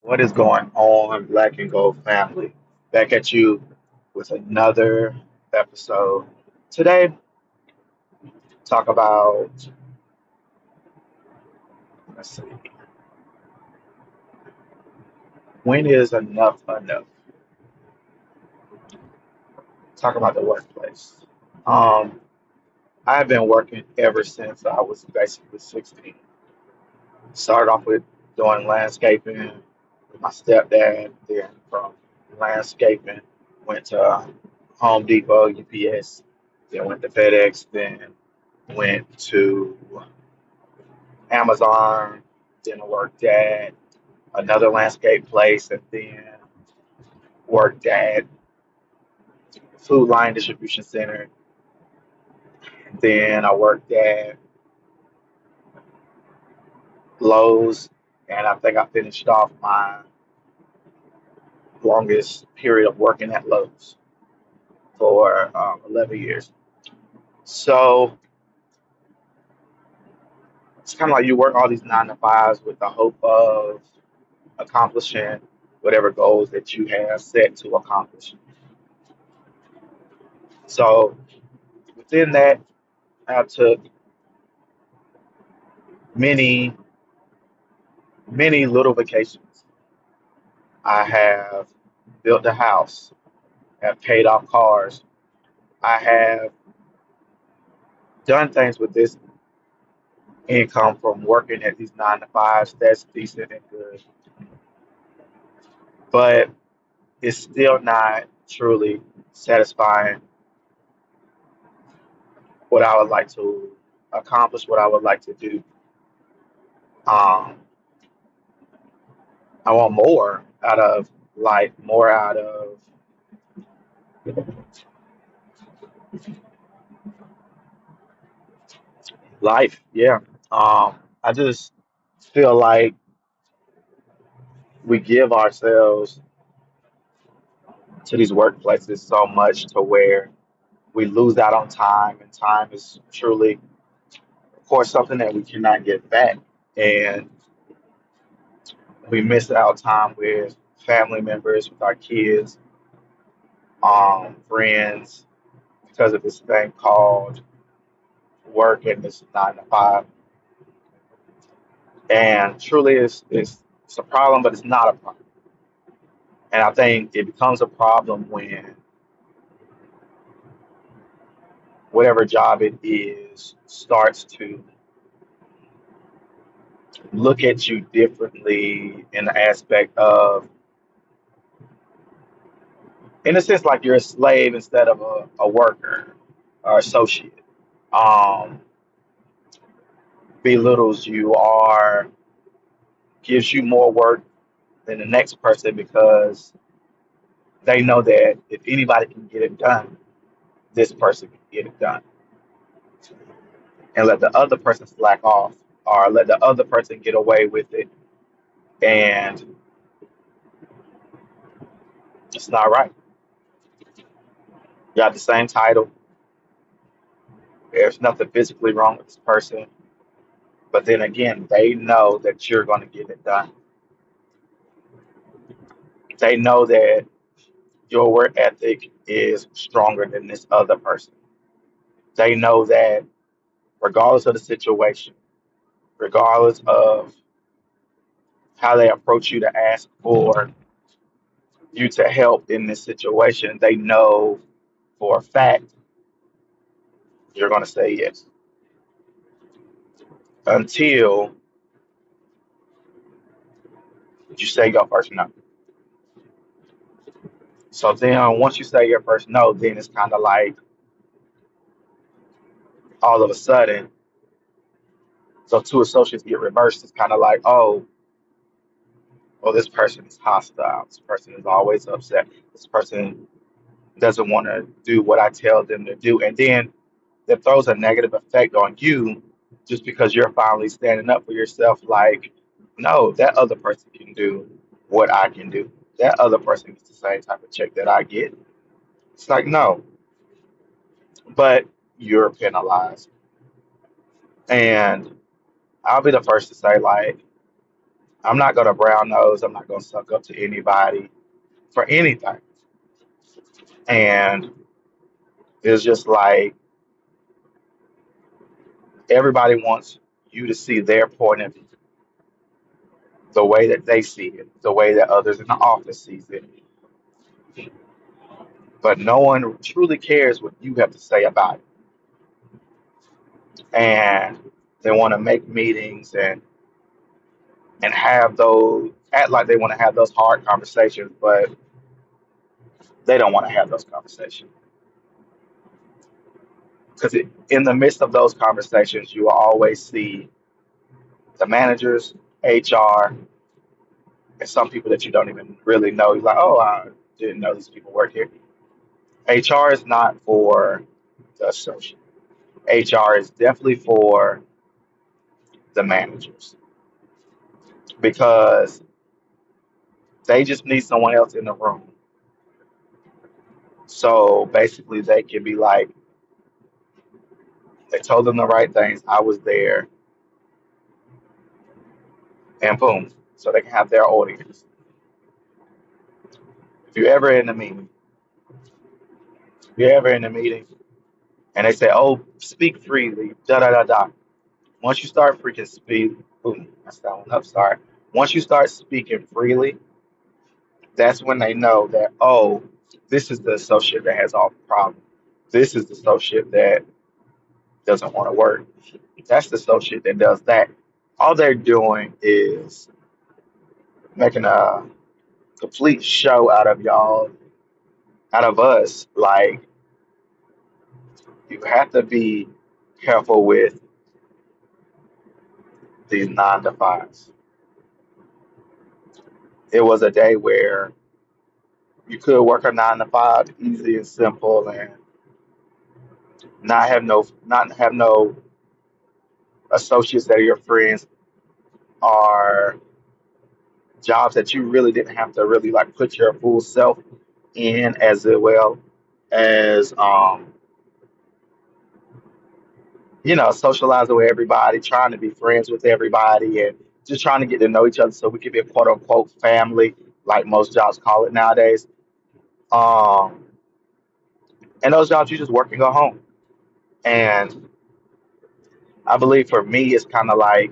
What is going on, Black and Gold family? Back at you with another episode. Today, talk about, let's see, when is enough enough? Talk about the workplace. Um, I've been working ever since I was basically 16. Started off with doing landscaping with my stepdad, then from landscaping, went to Home Depot, UPS, then went to FedEx, then went to Amazon, then I worked at another landscape place, and then worked at Food Line Distribution Center. Then I worked at Lowe's, and I think I finished off my longest period of working at Lowe's for 11 years. So it's kind of like you work all these 9 to 5s with the hope of accomplishing whatever goals that you have set to accomplish. So within that, I took many, many little vacations. I have built a house, have paid off cars. I have done things with this income from working at these 9 to 5s that's decent and good, but it's still not truly satisfying what I would like to accomplish, what I would like to do. Um, I want more out of life, more out of life. Yeah. I just feel like we give ourselves to these workplaces so much to where we lose out on time, and time is truly, of course, something that we cannot get back. And we miss out time with family members, with our kids, friends, because of this thing called work and this 9 to 5. And truly, it's a problem, but it's not a problem. And I think it becomes a problem when whatever job it is starts to look at you differently in the aspect of, in a sense, like you're a slave instead of a worker or associate. Um, Belittles you or gives you more work than the next person because they know that if anybody can get it done, this person can get it done, and let the other person slack off or let the other person get away with it. And it's not right. You got the same title. There's nothing physically wrong with this person. But then again, they know that you're going to get it done. They know that your work ethic is stronger than this other person. They know that regardless of the situation, regardless of how they approach you to ask for you to help in this situation, they know for a fact you're going to say yes until you say your first no. So then once you say your first no, then it's kind of like all of a sudden, so two associates get reversed. It's kind of like, oh, well, this person is hostile. This person is always upset. This person doesn't want to do what I tell them to do. And then that throws a negative effect on you just because you're finally standing up for yourself. Like, no, that other person can do what I can do. That other person gets the same type of check that I get. It's like, no, but you're penalized. And I'll be the first to say, like, I'm not gonna brown nose. I'm not gonna suck up to anybody for anything. And it's just like everybody wants you to see their point of view, the way that they see it, the way that others in the office sees it. But no one truly cares what you have to say about it. And they want to make meetings and have those act like they want to have those hard conversations, but they don't want to have those conversations because in the midst of those conversations, you will always see the managers, HR, and some people that you don't even really know. You're like, oh, I didn't know these people work here. HR is not for the associate. HR is definitely for the managers because they just need someone else in the room. So basically, they can be like, they told them the right things. I was there, and boom. So they can have their audience. If you're ever in a meeting, if you're ever in a meeting and they say, oh, speak freely, da da da da. Once you start freaking speak, boom, that's that one up. Sorry. Once you start speaking freely, that's when they know that, oh, this is the associate that has all the problems. This is the associate that doesn't want to work. That's the associate that does that. All they're doing is making a complete show out of y'all, out of us. Like, you have to be careful with these 9 to 5s. It was a day where you could work a 9 to 5 easy and simple and not have no associates that are your friends or jobs that you really didn't have to really like put your full self in as well as socializing with everybody, trying to be friends with everybody and just trying to get to know each other so we can be a quote unquote family, like most jobs call it nowadays. Um, and those jobs you just work and go home. And I believe for me it's kind of like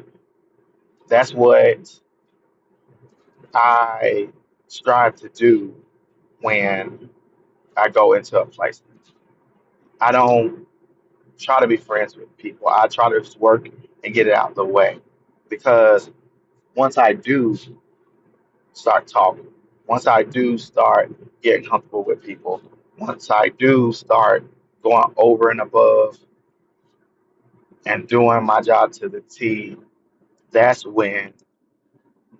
that's what I strive to do when I go into a place. I don't try to be friends with people. I try to just work and get it out the way. Because once I do start talking, once I do start getting comfortable with people, once I do start going over and above and doing my job to the T, that's when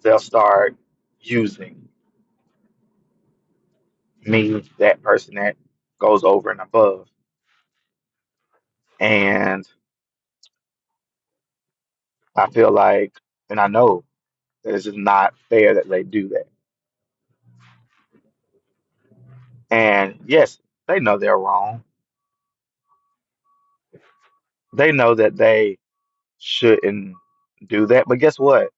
they'll start using me, that person that goes over and above. And I feel like, and I know that it's just not fair that they do that. And yes, they know they're wrong. They know that they shouldn't do that. But guess what?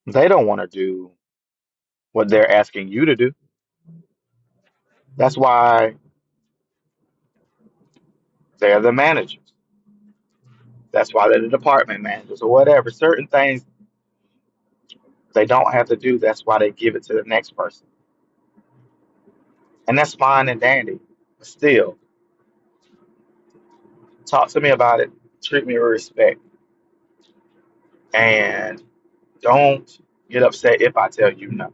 They don't want to do what they're asking you to do. That's why they're the managers. That's why they're the department managers or whatever. Certain things they don't have to do. That's why they give it to the next person. And that's fine and dandy. But still, talk to me about it. Treat me with respect. And don't get upset if I tell you no.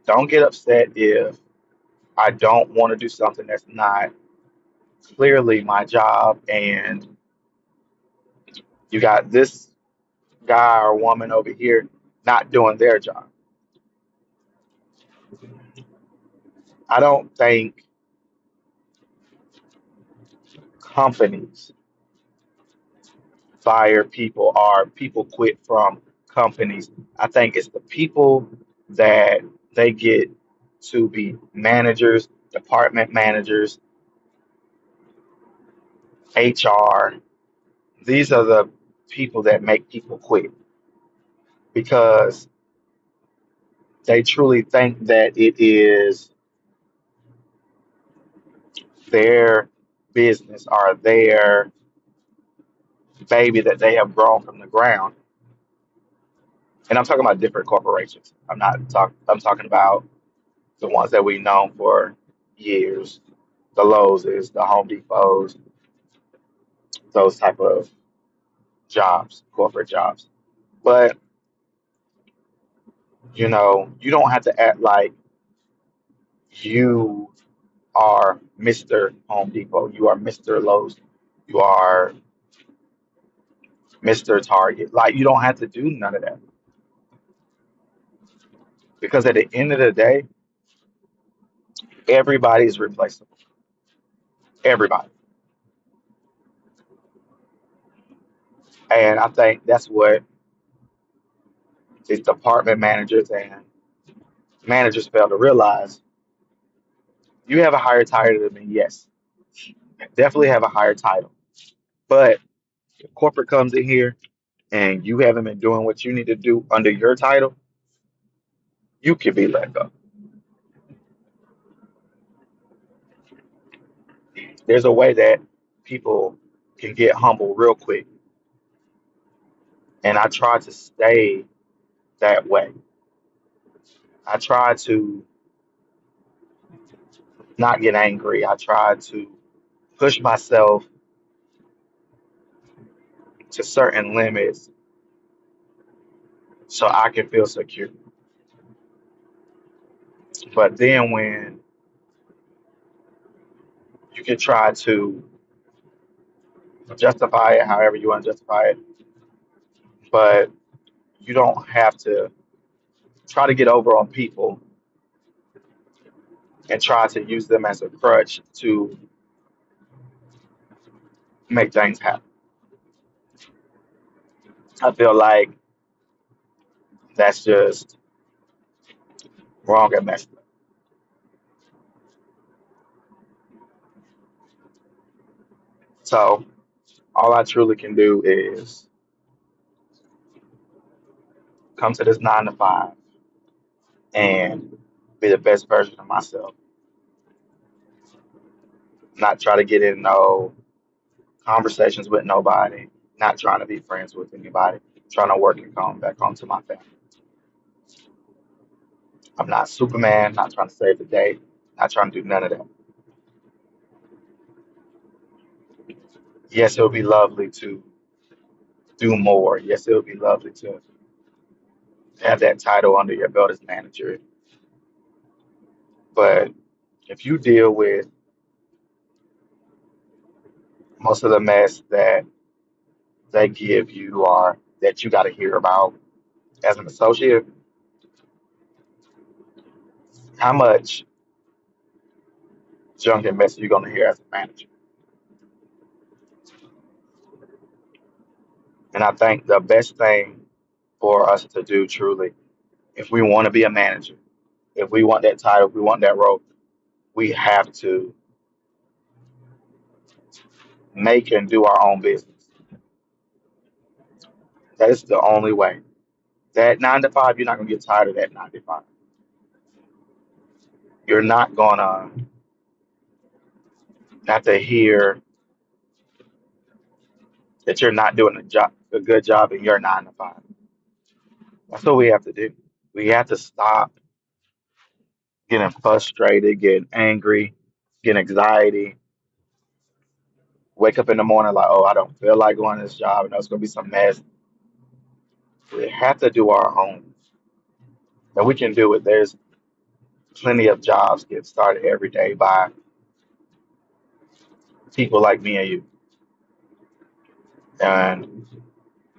Don't get upset if I don't want to do something that's not clearly my job and you got this guy or woman over here not doing their job. I don't think companies fire people or people quit from companies. I think it's the people that they get to be managers, department managers, HR. These are the people that make people quit. because they truly think that it is their business or their baby that they have grown from the ground. And I'm talking about different corporations. I'm talking about the ones that we've known for years, the Lowe's, the Home Depots, those type of jobs, corporate jobs. But you don't have to act like you are Mr. Home Depot, you are Mr. Lowe's, you are Mr. Target. Like you don't have to do none of that because at the end of the day, everybody's replaceable. Everybody. And I think that's what these department managers and managers fail to realize. You have a higher title than me, yes. Definitely have a higher title. But if corporate comes in here and you haven't been doing what you need to do under your title, you could be let go. There's a way that people can get humble real quick. And I try to stay that way. I try to not get angry. I try to push myself to certain limits so I can feel secure. But then when you can try to justify it however you want to justify it, but you don't have to try to get over on people and try to use them as a crutch to make things happen. I feel like that's just wrong and messed up. So all I truly can do is come to this 9 to 5 and be the best version of myself. Not try to get in no conversations with nobody, not trying to be friends with anybody, trying to work and come back home to my family. I'm not Superman, not trying to save the day, not trying to do none of that. Yes, it would be lovely to do more. Yes, it would be lovely to have that title under your belt as manager. But if you deal with most of the mess that they give you or that you got to hear about as an associate, how much junk and mess are you going to hear as a manager? And I think the best thing for us to do truly, if we want to be a manager, if we want that title, if we want that role, we have to make and do our own business. That is the only way. That 9 to 5, you're not going to get tired of that 9 to 5. You're not going to have to hear that you're not doing a good job in your 9 to 5. That's what we have to do. We have to stop getting frustrated, getting angry, getting anxiety. Wake up in the morning like, oh, I don't feel like going to this job. I know it's going to be some mess. We have to do our own. And we can do it. There's plenty of jobs get started every day by people like me and you. And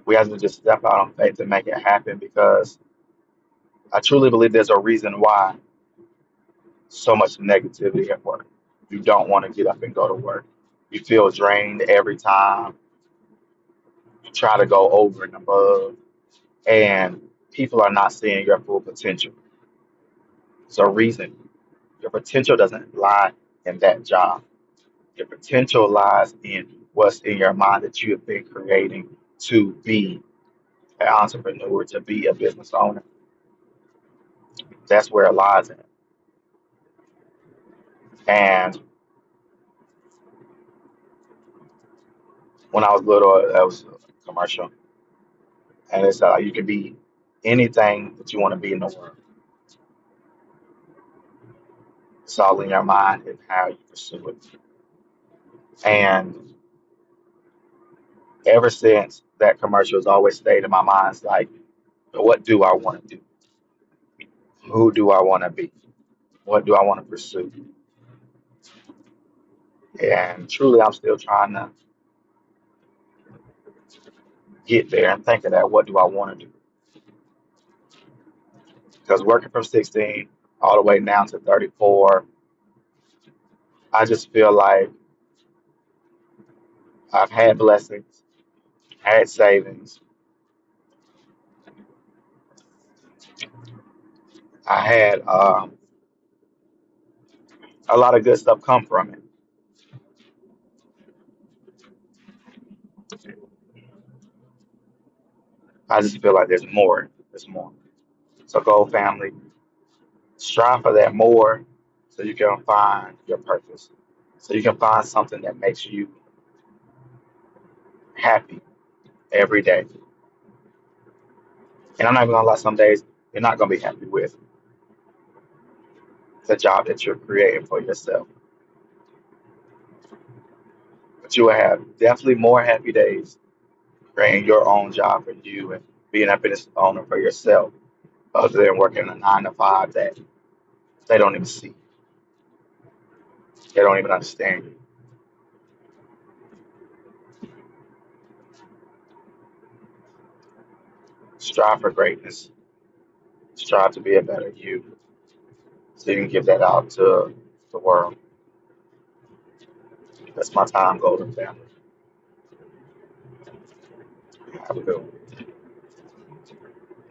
we have to just step out on faith and make it happen because I truly believe there's a reason why so much negativity at work. You don't want to get up and go to work. You feel drained every time you try to go over and above, and people are not seeing your full potential. There's a reason. Your potential doesn't lie in that job. Your potential lies in what's in your mind that you have been creating to be an entrepreneur, to be a business owner. That's where it lies in. And when I was little, that was a commercial, and it's you can be anything that you want to be in the world. It's all in your mind and how you pursue it. And ever since that commercial has always stayed in my mind, it's like, what do I want to do? Who do I want to be? What do I want to pursue? And truly, I'm still trying to get there and think of that. What do I want to do? Because working from 16 all the way down to 34, I just feel like I've had blessings, had savings, I had a lot of good stuff come from it. I just feel like there's more. There's more. So go, family, strive for that more so you can find your purpose. So you can find something that makes you happy every day. And I'm not even gonna lie, some days you're not gonna be happy with the job that you're creating for yourself. But you will have definitely more happy days creating your own job for you and being a business owner for yourself, other than working a 9 to 5 that they don't even see. They don't even understand you. Strive for greatness. Strive to be a better you so you can give that out to the world. That's my time, Golden Family. Have a good one.